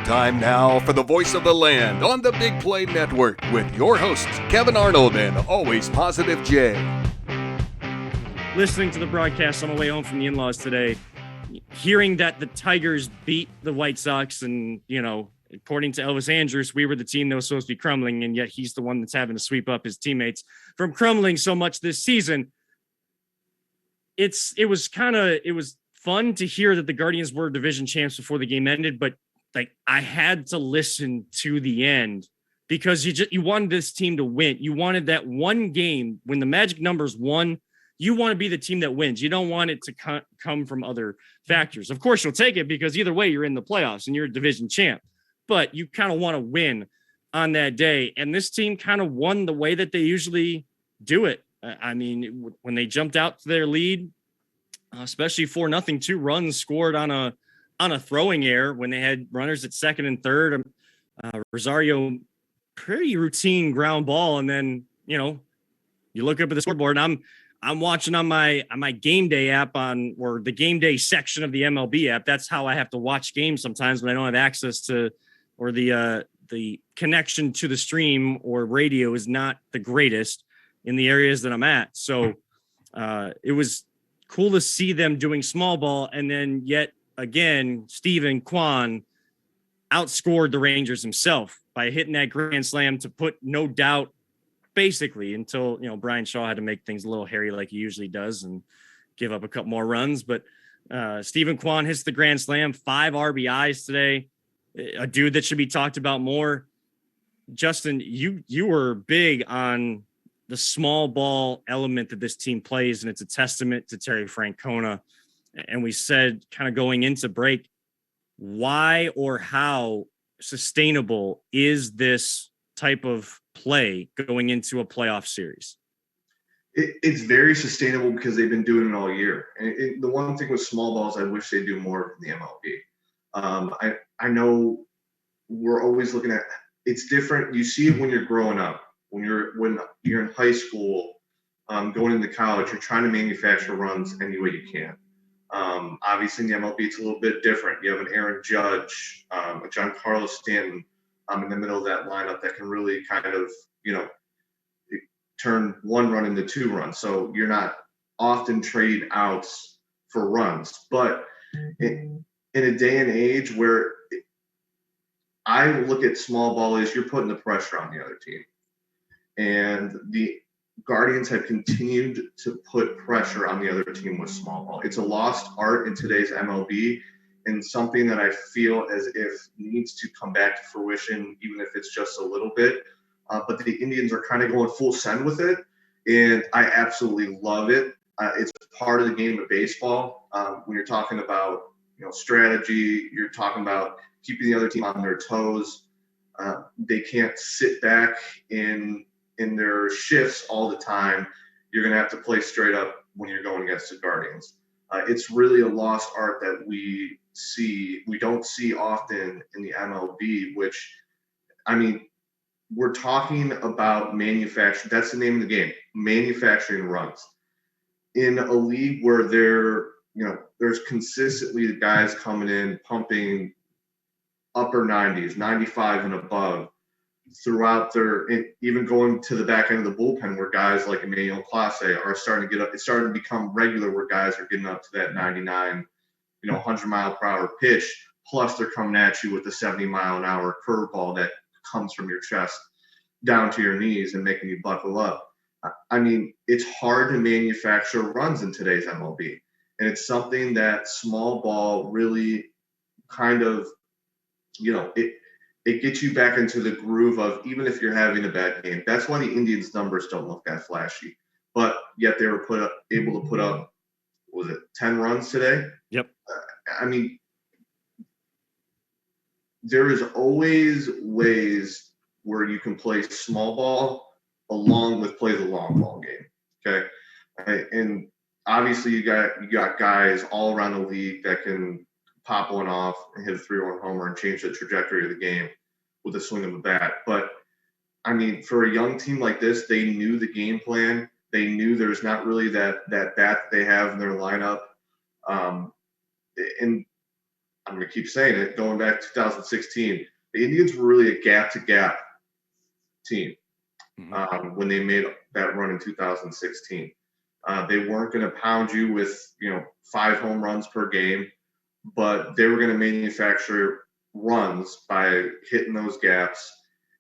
Time now for the voice of the land on the Big Play Network with your hosts, Kevin Arnold and Always Positive Jay. Listening to the broadcast on my way home from the in-laws today, hearing that the Tigers beat the White Sox and, according to Elvis Andrus, we were the team that was supposed to be crumbling, and yet he's the one that's having to sweep up his teammates from crumbling so much this season. It was fun to hear that the Guardians were division champs before the game ended, but I had to listen to the end because you wanted this team to win. You wanted that one game when the magic numbers won. You want to be the team that wins. You don't want it to come from other factors. Of course, you'll take it because either way, you're in the playoffs and you're a division champ. But you kind of want to win on that day. And this team kind of won the way that they usually do it. I mean, when they jumped out to their lead, especially 4-0, 2 runs scored on a throwing error when they had runners at second and third. Rosario, pretty routine ground ball. And then, you look up at the scoreboard and I'm watching on my game day app or the game day section of the MLB app. That's how I have to watch games sometimes when I don't have access to, or the connection to the stream or radio is not the greatest in the areas that I'm at. So it was cool to see them doing small ball. And then yet again, Steven Kwan outscored the Rangers himself by hitting that grand slam to put no doubt, basically, until Brian Shaw had to make things a little hairy like he usually does and give up a couple more runs. But Steven Kwan hits the grand slam, 5 RBIs today, a dude that should be talked about more. Justin, you were big on the small ball element that this team plays, and it's a testament to Terry Francona. And we said, kind of going into break, why or how sustainable is this type of play going into a playoff series? It's very sustainable because they've been doing it all year. And the one thing with small balls, I wish they do more in the MLB. I know we're always looking at it's different. You see it when you're growing up, when you're in high school, going into college, you're trying to manufacture runs any way you can. Obviously in the MLB, it's a little bit different. You have an Aaron Judge, a Giancarlo Stanton in the middle of that lineup that can really kind of, turn 1 run into 2 runs. So you're not often trading outs for runs. But in a day and age where I look at small ball is you're putting the pressure on the other team. And the Guardians have continued to put pressure on the other team with small ball. It's a lost art in today's MLB and something that I feel as if needs to come back to fruition, even if it's just a little bit. But the Indians are kind of going full send with it, and I absolutely love it. It's part of the game of baseball. When you're talking about strategy, you're talking about keeping the other team on their toes. They can't sit back in their shifts all the time. You're going to have to play straight up when you're going against the Guardians. It's really a lost art that we don't see often in the MLB, which, I mean, we're talking about manufacturing. That's the name of the game, manufacturing runs. In a league where there's consistently the guys coming in, pumping upper 90s, 95 and above throughout even going to the back end of the bullpen where guys like Emmanuel Clase are starting to get up. It's starting to become regular where guys are getting up to that 99, 100 mile per hour pitch. Plus they're coming at you with a 70 mile an hour curveball that comes from your chest down to your knees and making you buckle up. I mean, it's hard to manufacture runs in today's MLB. And it's something that small ball really kind of, it gets you back into the groove of even if you're having a bad game. That's why the Indians' numbers don't look that flashy. But yet they were able to put up, 10 runs today? Yep. I mean, there is always ways where you can play small ball along with play the long ball game. Okay. And obviously you got guys all around the league that can pop one off and hit a 3-run homer and change the trajectory of the game with a swing of a bat. But I mean, for a young team like this, they knew the game plan. They knew there's not really that bat they have in their lineup. And I'm going to keep saying it, going back to 2016, the Indians were really a gap-to-gap team when they made that run in 2016. They weren't going to pound you with, 5 home runs per game, but they were going to manufacture runs by hitting those gaps,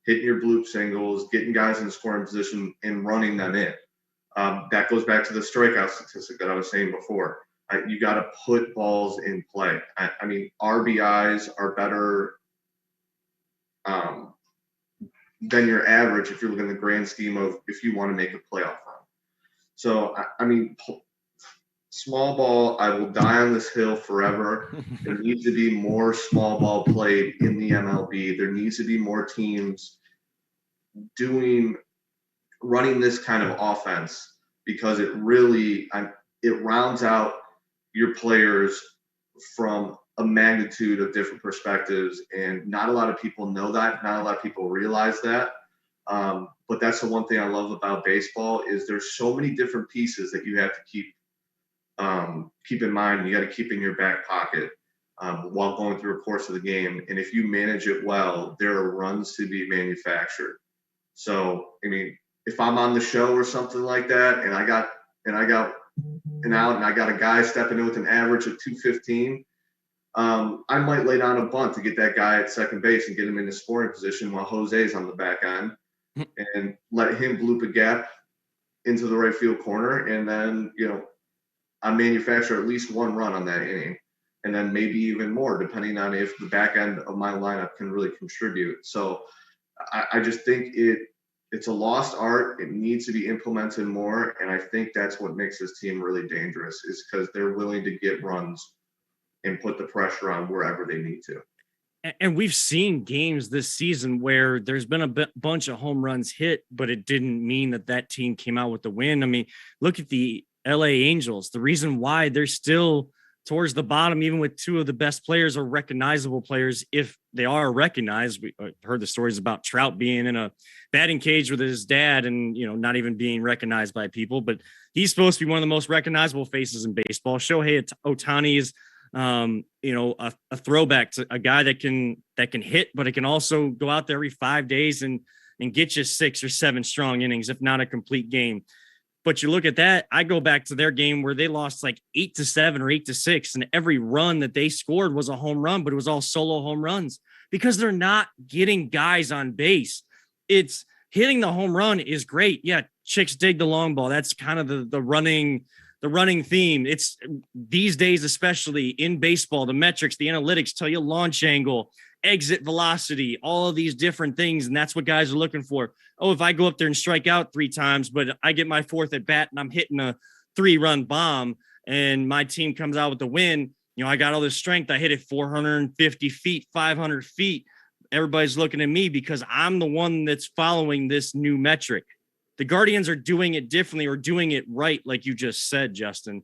hitting your bloop singles, getting guys in scoring position, and running them in. That goes back to the strikeout statistic that I was saying before. You got to put balls in play. I mean, RBIs are better than your average if you're looking at the grand scheme of if you want to make a playoff run. So, I mean, small ball, I will die on this hill forever. There needs to be more small ball played in the MLB. There needs to be more teams running this kind of offense because it really it rounds out your players from a magnitude of different perspectives, and not a lot of people know that. Not a lot of people realize that. But that's the one thing I love about baseball is there's so many different pieces that you have to keep in mind. You got to keep in your back pocket while going through a course of the game. And if you manage it well, there are runs to be manufactured. So, I mean, if I'm on the show or something like that, and I got an out, and I got a guy stepping in with an average of 215, I might lay down a bunt to get that guy at second base and get him in the scoring position while Jose's on the back end, and let him bloop a gap into the right field corner, and then I manufacture at least one run on that inning, and then maybe even more depending on if the back end of my lineup can really contribute. So I just think it's a lost art. It needs to be implemented more. And I think that's what makes this team really dangerous is because they're willing to get runs and put the pressure on wherever they need to. And we've seen games this season where there's been a bunch of home runs hit, but it didn't mean that team came out with the win. I mean, look at the LA Angels. The reason why they're still towards the bottom, even with 2 of the best players or recognizable players, if they are recognized. We heard the stories about Trout being in a batting cage with his dad and, not even being recognized by people, but he's supposed to be one of the most recognizable faces in baseball. Shohei Ohtani is, a throwback to a guy that can hit, but it can also go out there every 5 days and get you 6 or 7 strong innings, if not a complete game. But you look at that, I go back to their game where they lost like 8-7 or 8-6, and every run that they scored was a home run, but it was all solo home runs because they're not getting guys on base. It's hitting the home run is great. Yeah, chicks dig the long ball. That's kind of the running theme. It's these days, especially in baseball, the metrics, the analytics tell you launch angle, exit velocity, all of these different things. And that's what guys are looking for. Oh, if I go up there and strike out 3 times, but I get my 4th at bat and I'm hitting a 3-run bomb and my team comes out with the win, I got all this strength. I hit it 450 feet, 500 feet. Everybody's looking at me because I'm the one that's following this new metric. The Guardians are doing it differently or doing it right. Like you just said, Justin,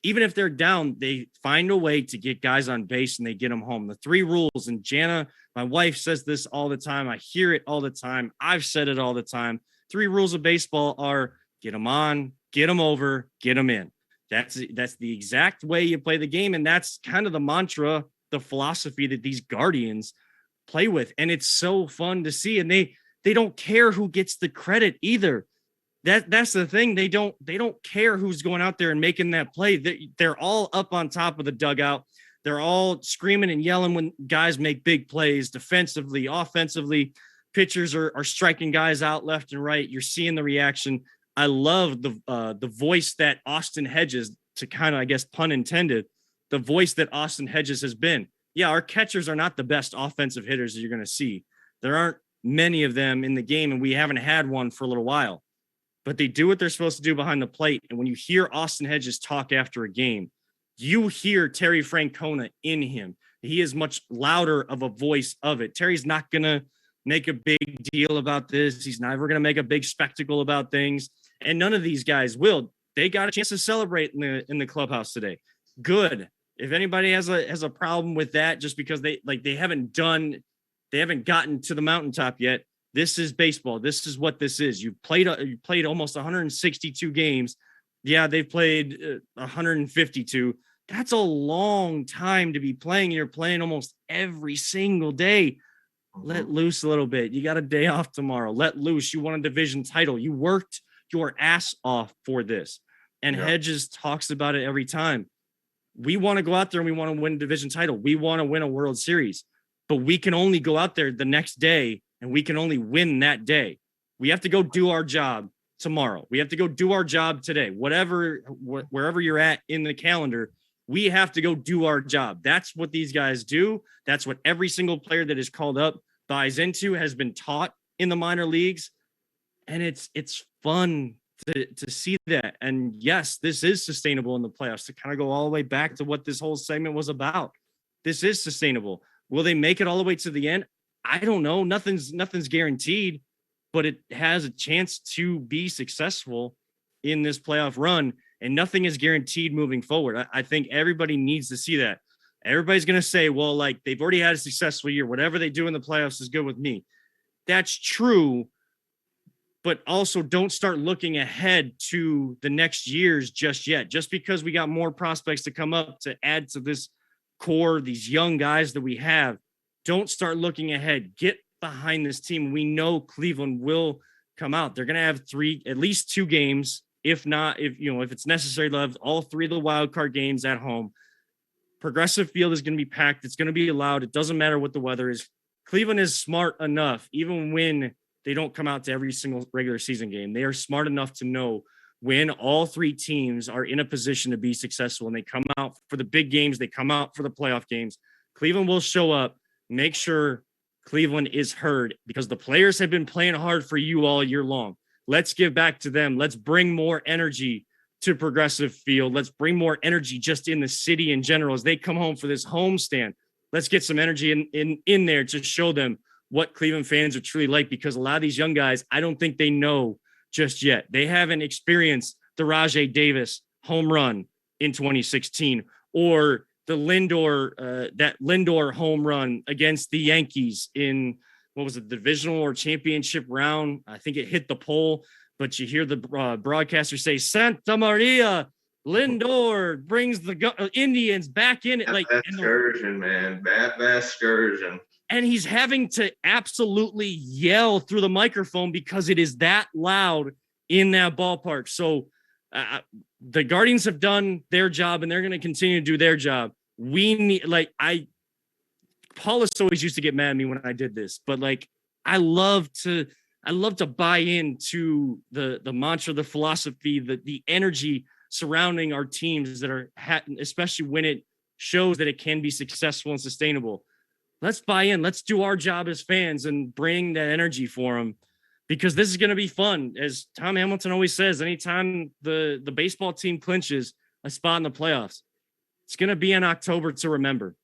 even if they're down, they find a way to get guys on base and they get them home. The 3 rules, and Jana, my wife, says this all the time. I hear it all the time. I've said it all the time. 3 rules of baseball are get them on, get them over, get them in. That's the exact way you play the game. And that's kind of the mantra, the philosophy that these Guardians play with. And it's so fun to see. And they don't care who gets the credit either. That's the thing. They don't care who's going out there and making that play. They're all up on top of the dugout. They're all screaming and yelling when guys make big plays defensively, offensively. Pitchers are striking guys out left and right. You're seeing the reaction. I love the voice that Austin Hedges, to kind of, I guess, pun intended, the voice that Austin Hedges has been. Yeah, our catchers are not the best offensive hitters that you're going to see. There aren't many of them in the game, and we haven't had one for a little while. But they do what they're supposed to do behind the plate. And when you hear Austin Hedges talk after a game, you hear Terry Francona in him. He is much louder of a voice of it. Terry's not going to make a big deal about this. He's never going to make a big spectacle about things. And none of these guys will. They got a chance to celebrate in the clubhouse today. Good. If anybody has a problem with that, just because they haven't gotten to the mountaintop yet, this is baseball. This is what this is. You played almost 162 games. Yeah, they've played 152. That's a long time to be playing. You're playing almost every single day. Let loose a little bit. You got a day off tomorrow. Let loose. You won a division title. You worked your ass off for this. And Yeah. Hedges talks about it every time. We want to go out there and we want to win a division title. We want to win a World Series, but we can only go out there the next day and we can only win that day. We have to go do our job tomorrow. We have to go do our job today. Wherever you're at in the calendar, we have to go do our job. That's what these guys do. That's what every single player that is called up buys into, has been taught in the minor leagues. And it's fun to see that. And yes, this is sustainable in the playoffs, to kind of go all the way back to what this whole segment was about. This is sustainable. Will they make it all the way to the end? I don't know. Nothing's guaranteed, but it has a chance to be successful in this playoff run, and nothing is guaranteed moving forward. I think everybody needs to see that. Everybody's going to say, well, like, they've already had a successful year. Whatever they do in the playoffs is good with me. That's true. But also don't start looking ahead to the next years just yet. Just because we got more prospects to come up to add to this core, these young guys that we have, don't start looking ahead. Get behind this team. We know Cleveland will come out. They're going to have at least 2 games. If not, if it's necessary, they'll have all 3 of the wild card games at home. Progressive Field is going to be packed. It's going to be loud. It doesn't matter what the weather is. Cleveland is smart enough, even when they don't come out to every single regular season game. They are smart enough to know when all 3 teams are in a position to be successful and they come out for the big games, they come out for the playoff games. Cleveland will show up, make sure Cleveland is heard, because the players have been playing hard for you all year long. Let's give back to them. Let's bring more energy to Progressive Field. Let's bring more energy just in the city in general as they come home for this homestand. Let's get some energy in there to show them what Cleveland fans are truly like, because a lot of these young guys, I don't think they know just yet. They haven't experienced the Rajai Davis home run in 2016, or the Lindor home run against the Yankees in, what was it, the divisional or championship round. I think it hit the pole, but you hear the broadcaster say, Santa Maria, Lindor brings the Indians back in it. That like excursion, man. That excursion. And he's having to absolutely yell through the microphone because it is that loud in that ballpark. So the Guardians have done their job, and they're going to continue to do their job. We need, Paulus always used to get mad at me when I did this, but I love to buy into the mantra, the philosophy, the energy surrounding our teams that are, especially when it shows that it can be successful and sustainable. Let's buy in. Let's do our job as fans and bring that energy for them, because this is going to be fun. As Tom Hamilton always says, anytime the baseball team clinches a spot in the playoffs, it's going to be in October to remember.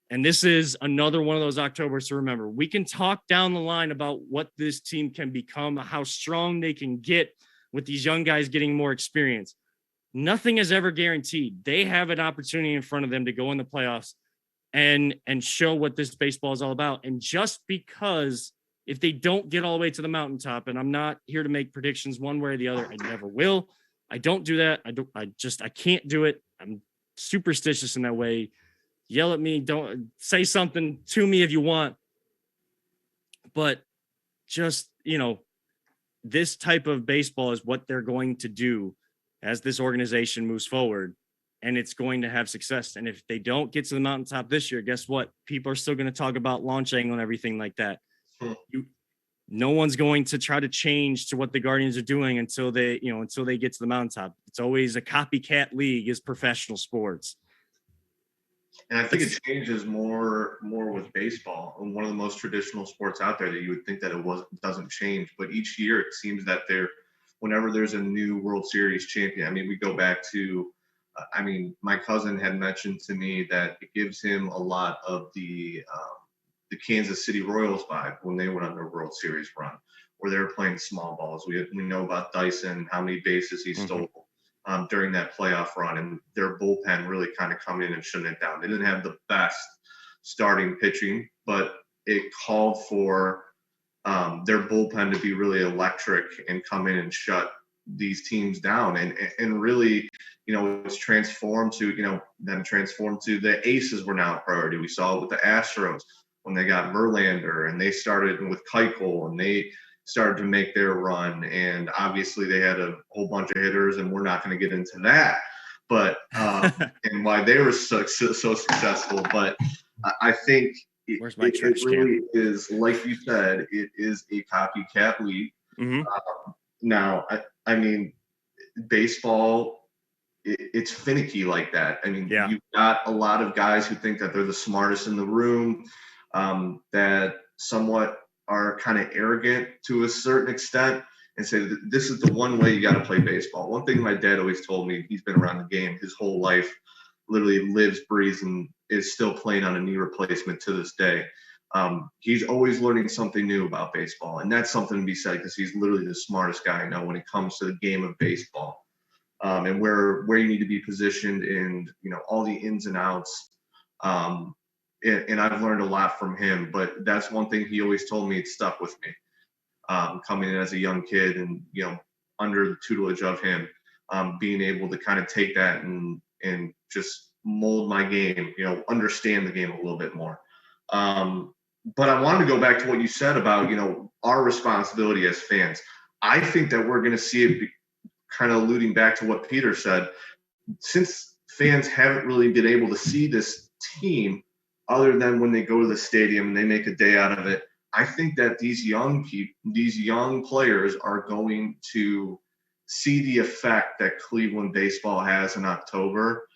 And this is another one of those Octobers to remember. We can talk down the line about what this team can become, how strong they can get with these young guys getting more experience. Nothing is ever guaranteed. They have an opportunity in front of them to go in the playoffs and show what this baseball is all about. And just because if they don't get all the way to the mountaintop, and I'm not here to make predictions one way or the other, I never will. I don't do that. I can't do it. I'm superstitious in that way. Yell at me. Don't say something to me if you want. But just, this type of baseball is what they're going to do as this organization moves forward, and it's going to have success. And if they don't get to the mountaintop this year, guess what? People are still going to talk about launch angle and everything like that. No one's going to try to change to what the Guardians are doing until they get to the mountaintop. It's always a copycat league is professional sports. And I think it changes more with baseball, and one of the most traditional sports out there that you would think that it doesn't change. But each year it seems that whenever there's a new World Series champion, I mean, we go back to, my cousin had mentioned to me that it gives him a lot of the Kansas City Royals vibe when they went on their World Series run, where they were playing small balls. We know about Dyson, how many bases he stole during that playoff run, and their bullpen really kind of coming in and shutting it down. They didn't have the best starting pitching, but it called for their bullpen to be really electric and come in and shut these teams down, and really, it's transformed to, then transformed to the aces were now a priority. We saw it with the Astros when they got Verlander, and they started with Keuchel, and they started to make their run. And obviously they had a whole bunch of hitters, and we're not going to get into that, but and why they were so successful. But I think Where's my it trash really is, like you said, it is a copycat league. Mm-hmm. Now, I mean, baseball, it's finicky like that. I mean, Yeah. you've got a lot of guys who think that they're the smartest in the room, that somewhat are kind of arrogant to a certain extent, and say that this is the one way you got to play baseball. One thing my dad always told me, he's been around the game his whole life, literally lives, breathes, and is still playing on a knee replacement to this day. He's always learning something new about baseball, and that's something to be said, because he's literally the smartest guy I know when it comes to the game of baseball, and where you need to be positioned, and all the ins and outs. And I've learned a lot from him, but that's one thing he always told me. It stuck with me, coming in as a young kid, and under the tutelage of him, being able to kind of take that and just mold my game, understand the game a little bit more. But I wanted to go back to what you said about, our responsibility as fans. I think that we're going to see it kind of alluding back to what Peter said, since fans haven't really been able to see this team other than when they go to the stadium and they make a day out of it. I think that these young players are going to see the effect that Cleveland baseball has in October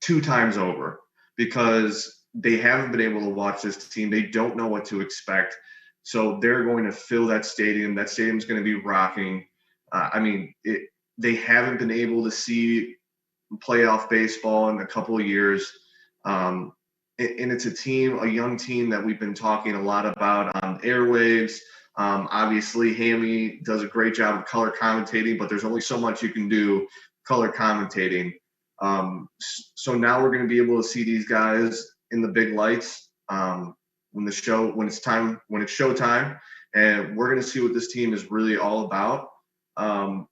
2 times over, because they haven't been able to watch this team. They don't know what to expect. So they're going to fill that stadium. That stadium's going to be rocking. They haven't been able to see playoff baseball in a couple of years. And it's a young team that we've been talking a lot about on airwaves. Obviously, Hammy does a great job of color commentating, but there's only so much you can do color commentating. So now we're going to be able to see these guys in the big lights when it's showtime, and we're going to see what this team is really all about. And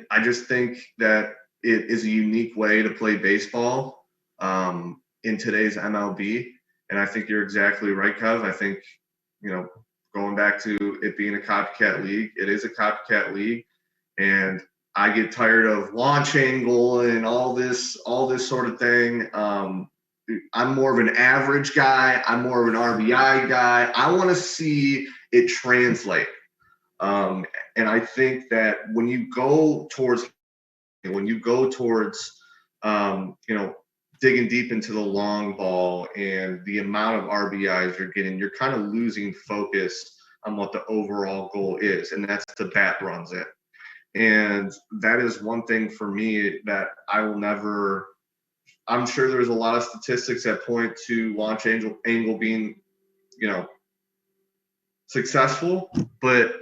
I just think that it is a unique way to play baseball in today's MLB. And I think you're exactly right, Kev. I think, going back to it being a copycat league, it is a copycat league. And I get tired of launch angle and all this sort of thing. I'm more of an average guy. I'm more of an RBI guy. I want to see it translate. And I think that when you go towards, digging deep into the long ball and the amount of RBIs you're getting, you're kind of losing focus on what the overall goal is, and that's the bat runs it. And that is one thing for me that I will never – I'm sure there's a lot of statistics that point to launch angle being, successful, but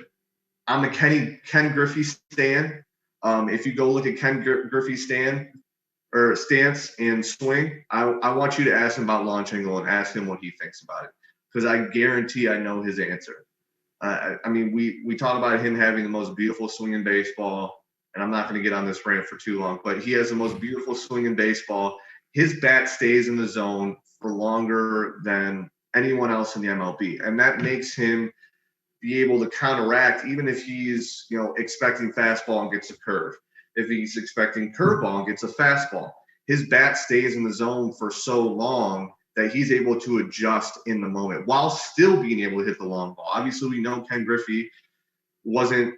I'm a Ken Griffey stan. If you go look at Ken Griffey's stance and swing, I want you to ask him about launch angle and ask him what he thinks about it, because I guarantee I know his answer. We talk about him having the most beautiful swing in baseball, and I'm not going to get on this rant for too long, but he has the most beautiful swing in baseball. His bat stays in the zone for longer than anyone else in the MLB, and that makes him be able to counteract, even if he's expecting fastball and gets a curve. If he's expecting curveball and gets a fastball, his bat stays in the zone for so long that he's able to adjust in the moment while still being able to hit the long ball. Obviously, we know Ken Griffey wasn't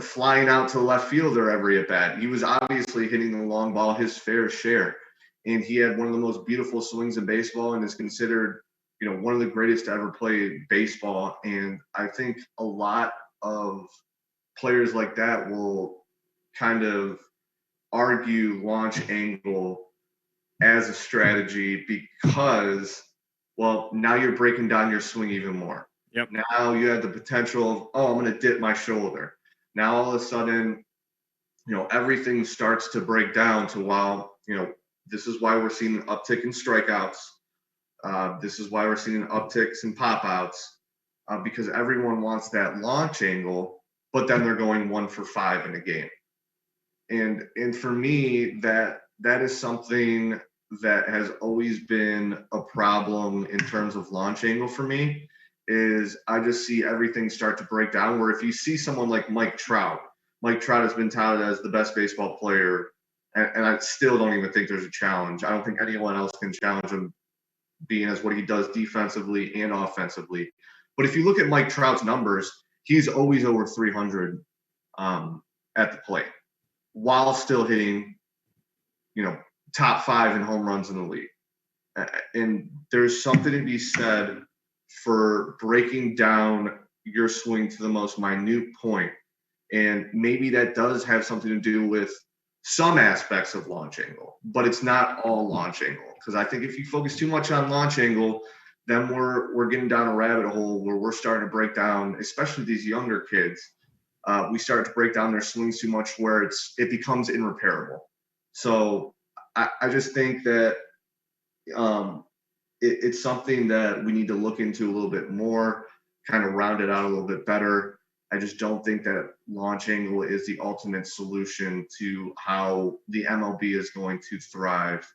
flying out to the left fielder every at bat. He was obviously hitting the long ball his fair share, and he had one of the most beautiful swings in baseball and is considered one of the greatest to ever play baseball. And I think a lot of players like that will kind of argue launch angle as a strategy, because, well, now you're breaking down your swing even more. Yep. Now you have the potential of, I'm going to dip my shoulder. Now all of a sudden, everything starts to break down to, this is why we're seeing an uptick in strikeouts. This is why we're seeing upticks in pop outs. because everyone wants that launch angle, but then they're going 1 for 5 in a game. And for me, that is something that has always been a problem in terms of launch angle for me. Is I just see everything start to break down. Where if you see someone like Mike Trout has been touted as the best baseball player, and I still don't even think there's a challenge. I don't think anyone else can challenge him being as what he does defensively and offensively. But if you look at Mike Trout's numbers, he's always over 300 at the plate, while still hitting, top 5 in home runs in the league. And there's something to be said for breaking down your swing to the most minute point. And maybe that does have something to do with some aspects of launch angle, but it's not all launch angle. Because I think if you focus too much on launch angle, then we're getting down a rabbit hole where we're starting to break down, especially these younger kids. We start to break down their swings too much, where it becomes irreparable. So I just think that it's something that we need to look into a little bit more, kind of round it out a little bit better. I just don't think that launch angle is the ultimate solution to how the MLB is going to thrive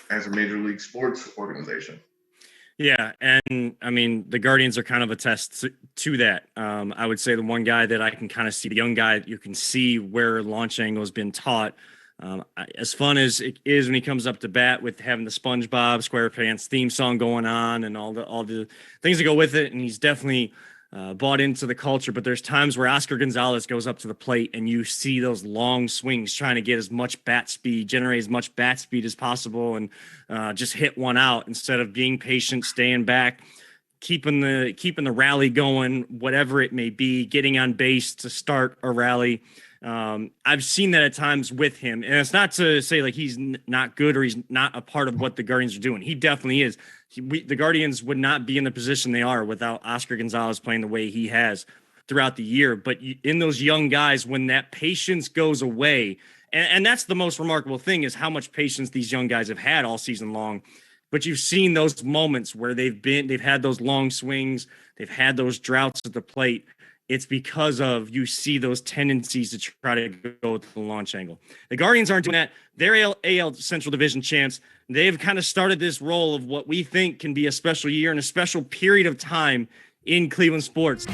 as a major league sports organization. Yeah, and I mean, the Guardians are kind of a test to that. I would say the one guy that I can kind of see, the young guy, you can see where launch angle has been taught. As fun as it is when he comes up to bat with having the SpongeBob SquarePants theme song going on and all the things that go with it, and he's definitely bought into the culture. But there's times where Oscar Gonzalez goes up to the plate and you see those long swings trying to get as much bat speed, generate as much bat speed as possible, and just hit one out instead of being patient, staying back, keeping the rally going, whatever it may be, getting on base to start a rally. I've seen that at times with him, and it's not to say like he's not good or he's not a part of what the Guardians are doing. He definitely is. The Guardians would not be in the position they are without Oscar Gonzalez playing the way he has throughout the year. But in those young guys, when that patience goes away, and that's the most remarkable thing, is how much patience these young guys have had all season long. But you've seen those moments where they've had those long swings, they've had those droughts at the plate. It's because of you see those tendencies to try to go with the launch angle. The Guardians aren't doing that. They're AL Central Division champs. They've kind of started this role of what we think can be a special year and a special period of time in Cleveland sports.